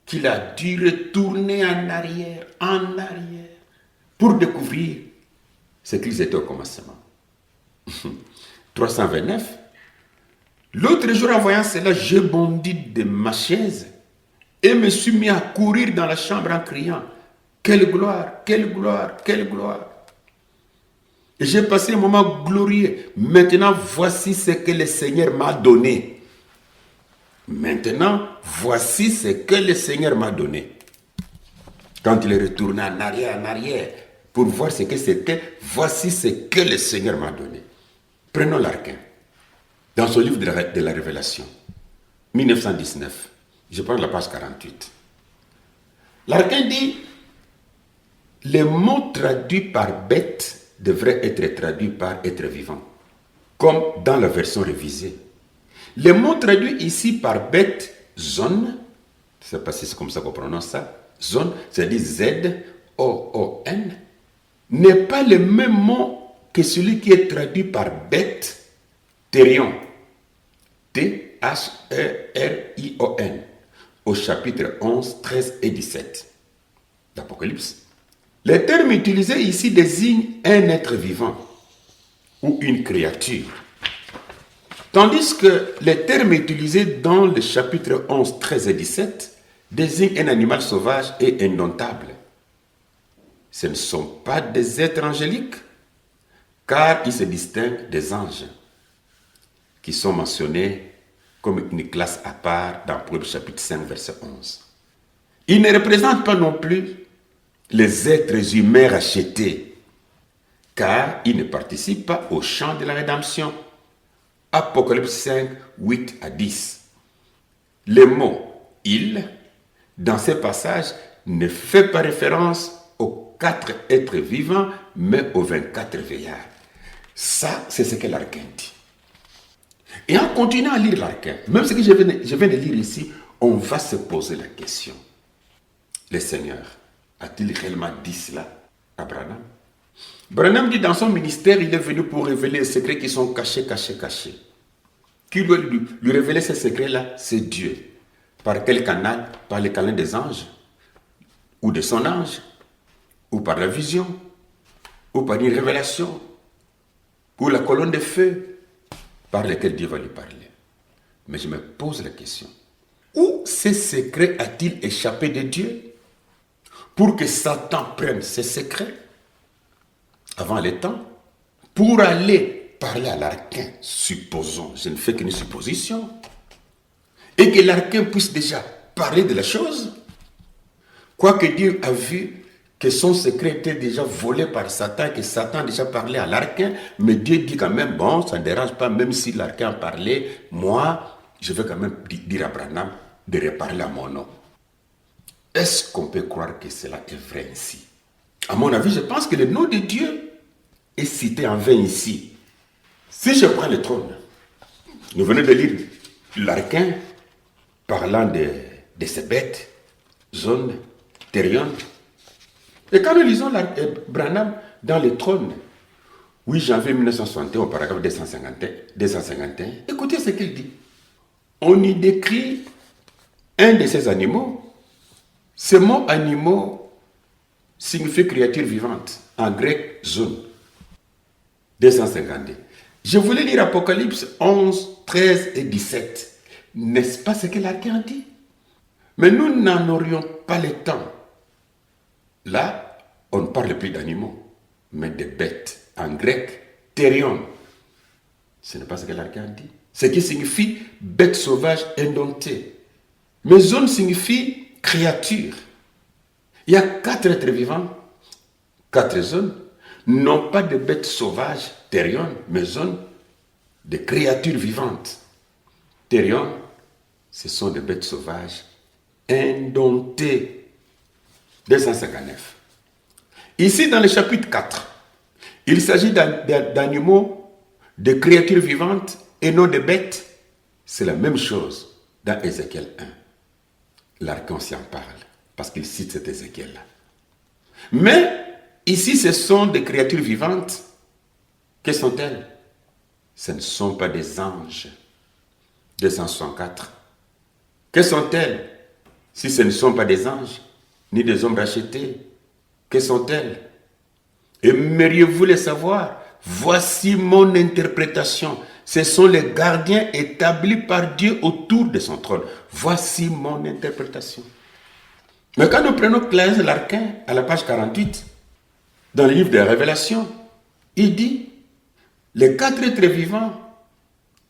qu'il a dû retourner en arrière, pour découvrir ce qu'ils étaient au commencement. 329. L'autre jour, en voyant cela, je bondis de ma chaise et me suis mis à courir dans la chambre en criant « Quelle gloire, quelle gloire, quelle gloire !» Et j'ai passé un moment glorieux. Maintenant, voici ce que le Seigneur m'a donné. Maintenant, voici ce que le Seigneur m'a donné. Quand il est retourné en arrière, pour voir ce que c'était, voici ce que le Seigneur m'a donné. Prenons l'archin. Dans son livre de la Révélation, 1919, je prends la page 48. L'archin dit, les mots traduits par bête devraient être traduits par être vivant, comme dans la version révisée. Les mots traduits ici par bête, zone, je ne sais pas si c'est comme ça qu'on prononce ça, zone, c'est-à-dire Z-O-O-N, n'est pas le même mot que celui qui est traduit par bête, thérion, T-H-E-R-I-O-N, au chapitre 11, 13 et 17 d'Apocalypse. Les termes utilisés ici désignent un être vivant ou une créature. Tandis que les termes utilisés dans le chapitre 11, 13 et 17 désignent un animal sauvage et indomptable. Ce ne sont pas des êtres angéliques, car ils se distinguent des anges, qui sont mentionnés comme une classe à part dans Proverbe chapitre 5, verset 11. Ils ne représentent pas non plus les êtres humains rachetés, car ils ne participent pas au chant de la rédemption. Apocalypse 5, 8 à 10. Le mot « il » dans ces passages ne fait pas référence aux 4 êtres vivants, mais aux 24 veillards. Ça, c'est ce que l'archin dit. Et en continuant à lire l'archin, même ce que je viens de lire ici, on va se poser la question. Le Seigneur a-t-il réellement dit cela à Branham? Branham dit dans son ministère, il est venu pour révéler les secrets qui sont cachés. Qui doit lui révéler ces secrets-là? C'est Dieu. Par quel canal? Par le canal des anges? Ou de son ange? Ou par la vision? Ou par une révélation? Ou la colonne de feu par laquelle Dieu va lui parler? Mais je me pose la question. Où ces secrets a-t-il échappé de Dieu pour que Satan prenne ces secrets avant les temps pour aller parler à l'archin, supposons, je ne fais qu'une supposition, et que l'archin puisse déjà parler de la chose, quoique Dieu a vu que son secret était déjà volé par Satan, que Satan a déjà parlé à l'archin, mais Dieu dit quand même, bon, ça ne dérange pas, même si l'archin a parlé, moi, je vais quand même dire à Branham de reparler à mon nom. Est-ce qu'on peut croire que cela est vrai ici? À mon avis, je pense que le nom de Dieu est cité en vain ici. Si je prends le trône, nous venons de lire l'archin parlant de ces bêtes, zone, thérion. Et quand nous lisons Branham dans le trône, 8 janvier 1961, paragraphe 251, écoutez ce qu'il dit. On y décrit un de ces animaux. Ce mot animaux signifie créature vivante, en grec zone. 252. Je voulais lire Apocalypse 11, 13 et 17. N'est-ce pas ce que l'archin dit? Mais nous n'en aurions pas le temps. Là, on ne parle plus d'animaux, mais de bêtes. En grec, thérion. Ce n'est pas ce que l'archin dit. Ce qui signifie bête sauvage indomptée. Mais zone signifie créature. Il y a 4 êtres vivants, 4 zones, non pas de bêtes sauvages, thérion, mais zones de créatures vivantes. Thérion, ce sont des bêtes sauvages indomptées. 259. Ici, dans le chapitre 4, il s'agit d'animaux, de créatures vivantes et non de bêtes. C'est la même chose dans Ézéchiel 1. L'archan s'y en parle, parce qu'il cite cet Ézéchiel-là. Mais, ici, ce sont des créatures vivantes Que sont-elles? Ce ne sont pas des anges. 264. Que sont-elles? Si ce ne sont pas des anges, ni des hommes rachetés, que sont-elles? Aimeriez-vous les savoir? Voici mon interprétation. Ce sont les gardiens établis par Dieu autour de son trône. Voici mon interprétation. Mais quand nous prenons Claes Larkin à la page 48, dans le livre des Révélations, il dit, les 4 êtres vivants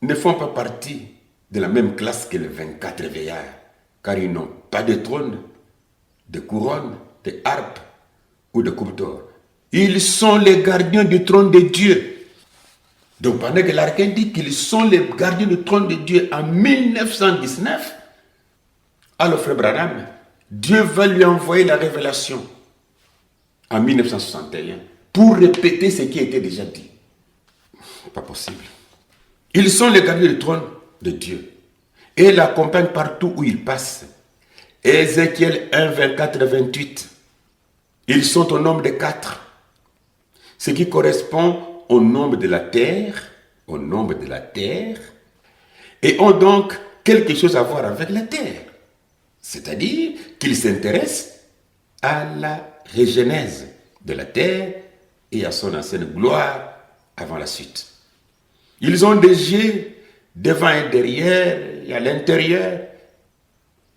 ne font pas partie de la même classe que les 24 veillards, car ils n'ont pas de trône, de couronne, de harpe ou de coupe d'or. Ils sont les gardiens du trône de Dieu. Donc pendant que l'Archin dit qu'ils sont les gardiens du trône de Dieu en 1919, alors frère Branham, Dieu va lui envoyer la révélation en 1961 pour répéter ce qui était déjà dit. Pas possible. Ils sont les gardiens du trône de Dieu et l'accompagnent partout où ils passent. Ézéchiel 1, 24 28. Ils sont au nombre de 4. Ce qui correspond au nombre de la terre, et ont donc quelque chose à voir avec la terre. C'est-à-dire qu'ils s'intéressent à la régénèse de la terre et à son ancienne gloire avant la suite. Ils ont des yeux devant et derrière et à l'intérieur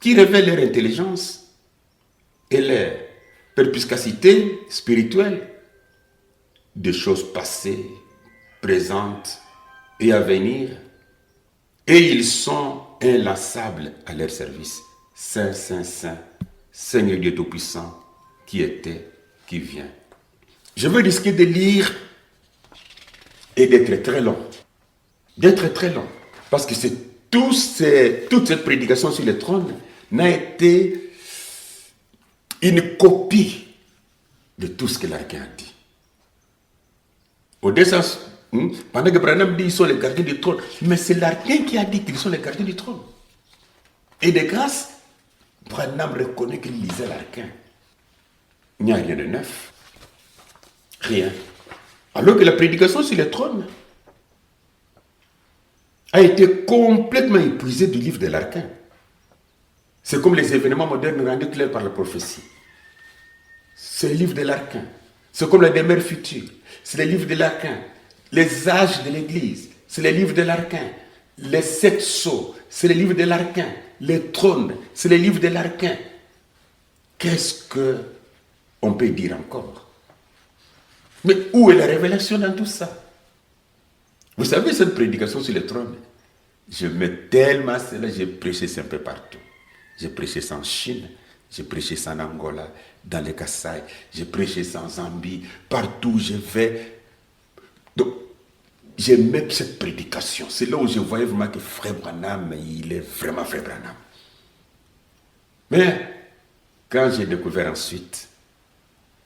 qui révèlent leur intelligence et leur perspicacité spirituelle des choses passées, présentes et à venir. Et ils sont inlassables à leur service. Saint, Saint, Saint, Seigneur Dieu Tout-Puissant, qui était, qui vient. Je veux risquer de lire et d'être très long. Parce que toute cette prédication sur le trône n'a été une copie de tout ce que l'Archin a dit. Au descens, pendant que Branham dit qu'ils sont les gardiens du trône, mais c'est l'Archin qui a dit qu'ils sont les gardiens du trône. Et de grâce, Branham reconnaît qu'il lisait l'Archin. Il n'y a rien de neuf. Rien. Alors que la prédication sur le trône a été complètement épuisée du livre de l'Archin. C'est comme les événements modernes rendus clairs par la prophétie. C'est le livre de l'Archin. C'est comme la demeure future. C'est le livre de l'Archin. Les âges de l'Église. C'est le livre de l'Archin. Les 7 sceaux. C'est le livre de l'Archin. Les trônes. C'est le livre de l'Archin. Qu'est-ce qu'on peut dire encore? Mais où est la révélation dans tout ça? Vous savez, cette prédication sur le trône, je mets tellement cela, j'ai prêché ça un peu partout. J'ai prêché ça en Chine, j'ai prêché ça en Angola, dans les Kasaï, j'ai prêché ça en Zambie, partout où je vais. Donc, j'aimais cette prédication. C'est là où je voyais vraiment que Frère Branham, il est vraiment Frère Branham. Mais, quand j'ai découvert ensuite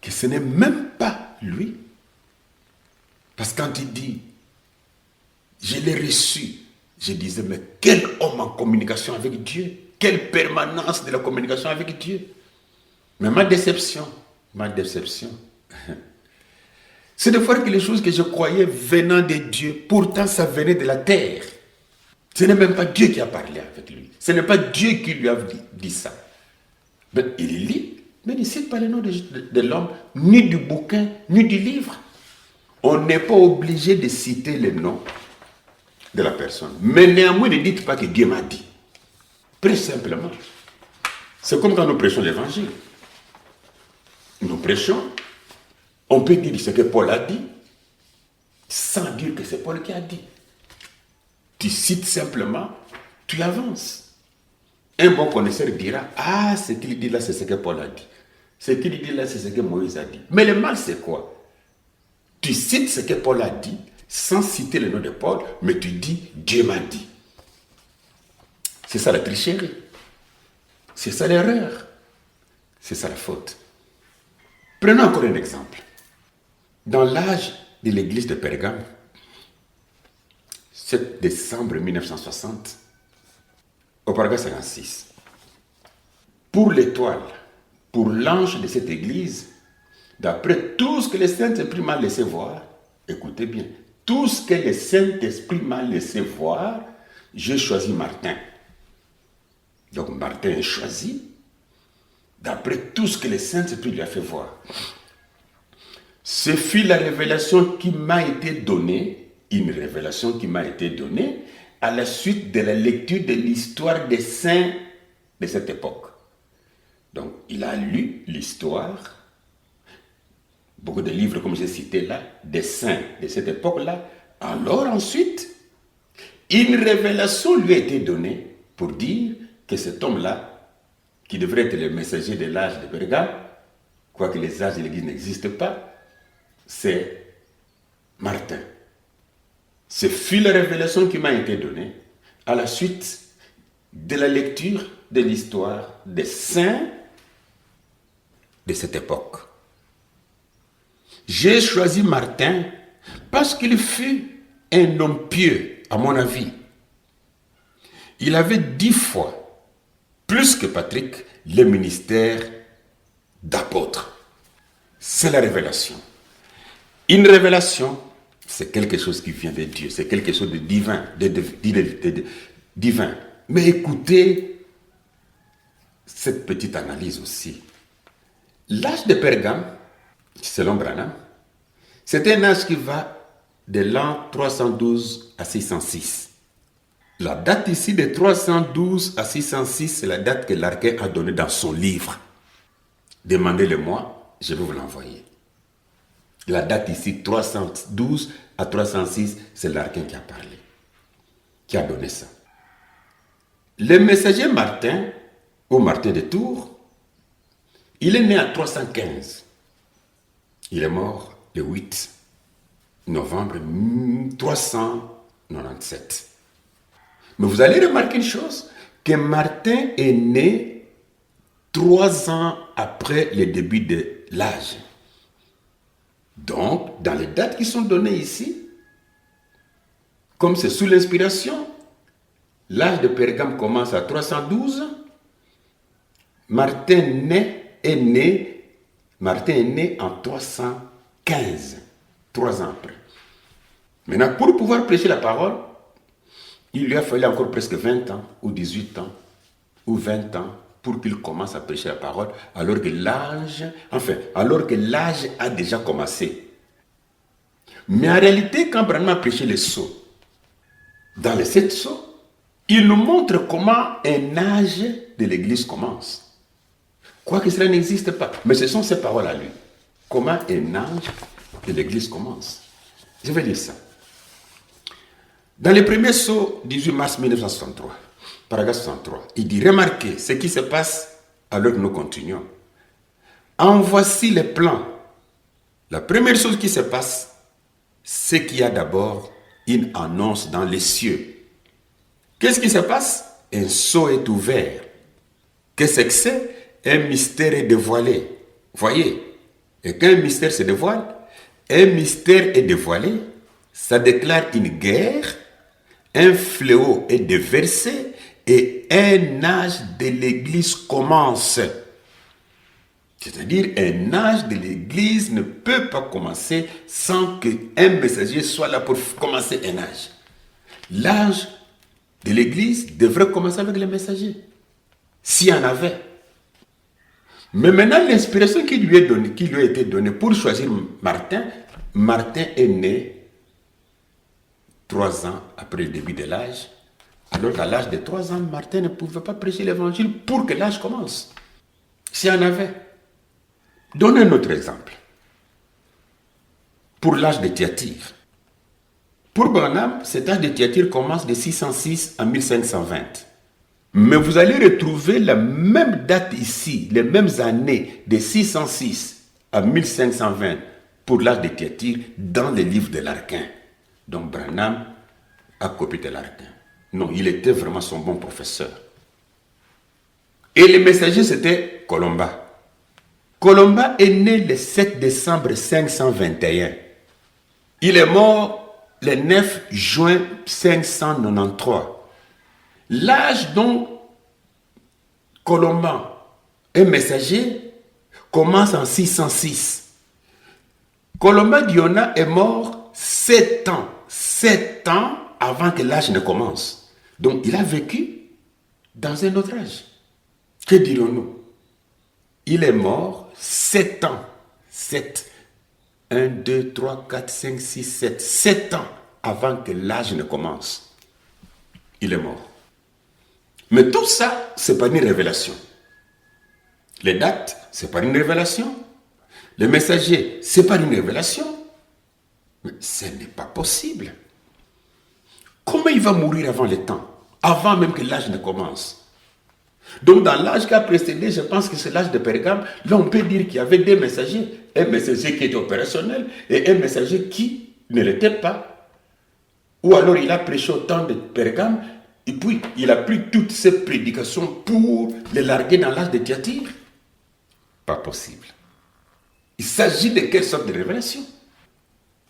que ce n'est même pas lui, parce que quand il dit, je l'ai reçu, je disais, mais quel homme en communication avec Dieu, quelle permanence de la communication avec Dieu. Mais ma déception, c'est de voir que les choses que je croyais venant de Dieu, pourtant ça venait de la terre. Ce n'est même pas Dieu qui a parlé avec lui. Ce n'est pas Dieu qui lui a dit ça. Mais il lit, mais il ne cite pas le nom de l'homme, ni du bouquin, ni du livre. On n'est pas obligé de citer le nom de la personne. Mais néanmoins, ne dites pas que Dieu m'a dit. Très simplement. C'est comme quand nous prêchons l'évangile. Nous prêchons, on peut dire ce que Paul a dit, sans dire que c'est Paul qui a dit. Tu cites simplement, tu avances. Un bon connaisseur dira, ah, ce qu'il dit là, c'est ce que Paul a dit. Ce qu'il dit là, c'est ce que Moïse a dit. Mais le mal, c'est quoi? Tu cites ce que Paul a dit, sans citer le nom de Paul, mais tu dis, Dieu m'a dit. C'est ça la tricherie. C'est ça l'erreur. C'est ça la faute. Prenons encore un exemple. Dans l'âge de l'église de Pergame, 7 décembre 1960, au paragraphe 56, pour l'étoile, pour l'ange de cette église, d'après tout ce que les saintes esprits m'ont laissé voir, écoutez bien, tout ce que le Saint-Esprit m'a laissé voir, j'ai choisi Martin. Donc Martin est choisi d'après tout ce que le Saint-Esprit lui a fait voir. Ce fut la révélation qui m'a été donnée, une révélation qui m'a été donnée à la suite de la lecture de l'histoire des saints de cette époque. Donc il a lu l'histoire, beaucoup de livres comme j'ai cité là, des saints de cette époque-là. Alors ensuite, une révélation lui a été donnée pour dire que cet homme-là, qui devrait être le messager de l'âge de Pergame, quoique les âges de l'Église n'existent pas, c'est Martin. Ce fut la révélation qui m'a été donnée à la suite de la lecture de l'histoire des saints de cette époque. J'ai choisi Martin parce qu'il fut un homme pieux, à mon avis. Il avait 10 fois plus que Patrick, le ministère d'apôtre. C'est la révélation. Une révélation, c'est quelque chose qui vient de Dieu, c'est quelque chose de divin, divin. Mais écoutez cette petite analyse aussi. L'âge de Pergame, selon Branham, c'est un âge qui va de l'an 312 à 606. La date ici de 312 à 606, c'est la date que l'Archin a donnée dans son livre. Demandez-le-moi, je vais vous l'envoyer. La date ici, 312 à 306, c'est l'Archin qui a parlé, qui a donné ça. Le messager Martin, ou Martin de Tours, il est né en 315. Il est mort le 8 novembre 397. Mais vous allez remarquer une chose, que Martin est né 3 ans après le début de l'âge. Donc, dans les dates qui sont données ici, comme c'est sous l'inspiration, l'âge de Pergame commence à 312. Martin est né en 315, 3 ans après. Maintenant, pour pouvoir prêcher la parole, il lui a fallu encore presque 20 ans, ou 18 ans, ou 20 ans, pour qu'il commence à prêcher la parole, alors que l'âge a déjà commencé. Mais en réalité, quand Branham a prêché les sceaux, dans les 7 sceaux, il nous montre comment un âge de l'Église commence. Quoique cela n'existe pas, mais ce sont ses paroles à lui. Comment un âge de l'Église commence. Je vais lire ça. Dans les premiers sceaux, 18 mars 1963, paragraphe 63, il dit « Remarquez ce qui se passe alors que nous continuons. En voici les plans. La première chose qui se passe, c'est qu'il y a d'abord une annonce dans les cieux. Qu'est-ce qui se passe? Un sceau est ouvert. Qu'est-ce que c'est? Un mystère est dévoilé. Voyez, et quand un mystère se dévoile, un mystère est dévoilé, ça déclare une guerre, un fléau est déversé et un âge de l'Église commence. C'est-à-dire, un âge de l'Église ne peut pas commencer sans qu'un messager soit là pour commencer un âge. L'âge de l'Église devrait commencer avec le messager, s'il y en avait. Mais maintenant, l'inspiration qui lui a été donnée pour choisir Martin est né 3 ans après le début de l'âge, alors qu'à l'âge de 3 ans, Martin ne pouvait pas prêcher l'évangile pour que l'âge commence. S'il y en avait. Donnez un autre exemple. Pour l'âge de Thyatire. Pour Branham, cet âge de Thyatire commence de 606 à 1520. Mais vous allez retrouver la même date ici, les mêmes années de 606 à 1520 pour l'âge de Thyatire dans les livres de l'Archin. Donc Branham a copié de l'Archin. Non, il était vraiment son bon professeur. Et le messager, c'était Colomba. Colomba est né le 7 décembre 521. Il est mort le 9 juin 593. L'âge dont Colomba est messager commence en 606. Colomba Diona est mort 7 ans, 7 ans avant que l'âge ne commence. Donc, il a vécu dans un autre âge. Que dirons-nous? Il est mort 7 ans. 7. 1, 2, 3, 4, 5, 6, 7. 7 ans avant que l'âge ne commence. Il est mort. Mais tout ça, c'est pas une révélation. Les dates, c'est pas une révélation. Les messagers, c'est pas une révélation. Mais ce n'est pas possible. Comment il va mourir avant le temps? Avant même que l'âge ne commence. Donc dans l'âge qui a précédé, je pense que c'est l'âge de Pergame, là on peut dire qu'il y avait deux messagers. Un messager qui était opérationnel et un messager qui ne l'était pas. Ou alors il a prêché au temps de Pergame et puis il a pris toutes ces prédications pour les larguer dans l'âge de Thyatire. Pas possible. Il s'agit de quelle sorte de révélation?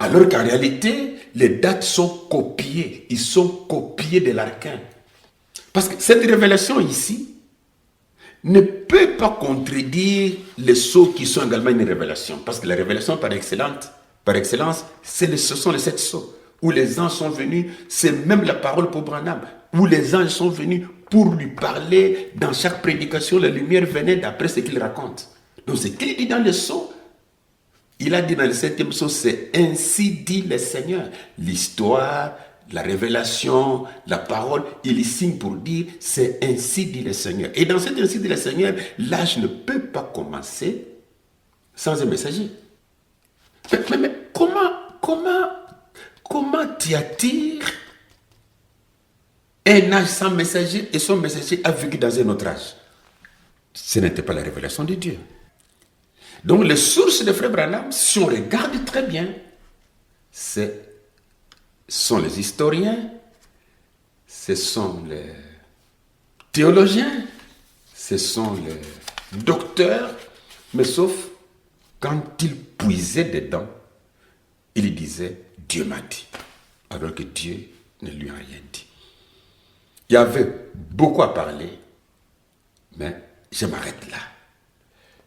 Alors qu'en réalité, les dates sont copiées. Ils sont copiés de l'archin. Parce que cette révélation ici ne peut pas contredire les sceaux qui sont également une révélation. Parce que la révélation par excellence, ce sont les 7 sceaux. Où les anges sont venus, c'est même la parole pour Branham. Où les anges sont venus pour lui parler. Dans chaque prédication, la lumière venait d'après ce qu'il raconte. Donc ce qu'il dit dans les sceaux, il a dit dans le 7e psaume, c'est ainsi dit le Seigneur. L'histoire, la révélation, la parole, il y signe pour dire c'est ainsi dit le Seigneur. Et dans cet ainsi dit le Seigneur, l'âge ne peut pas commencer sans un messager. Mais comment Thyatire un âge sans messager et son messager a vécu dans un autre âge? Ce n'était pas la révélation de Dieu. Donc les sources de Frère Branham, si on regarde très bien, ce sont les historiens, ce sont les théologiens, ce sont les docteurs, mais sauf quand il puisait dedans, il disait « Dieu m'a dit », alors que Dieu ne lui a rien dit. Il y avait beaucoup à parler, mais je m'arrête là.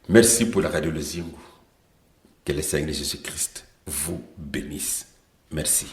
Merci pour la radio Le Zingu. Que le Seigneur Jésus-Christ vous bénisse. Merci.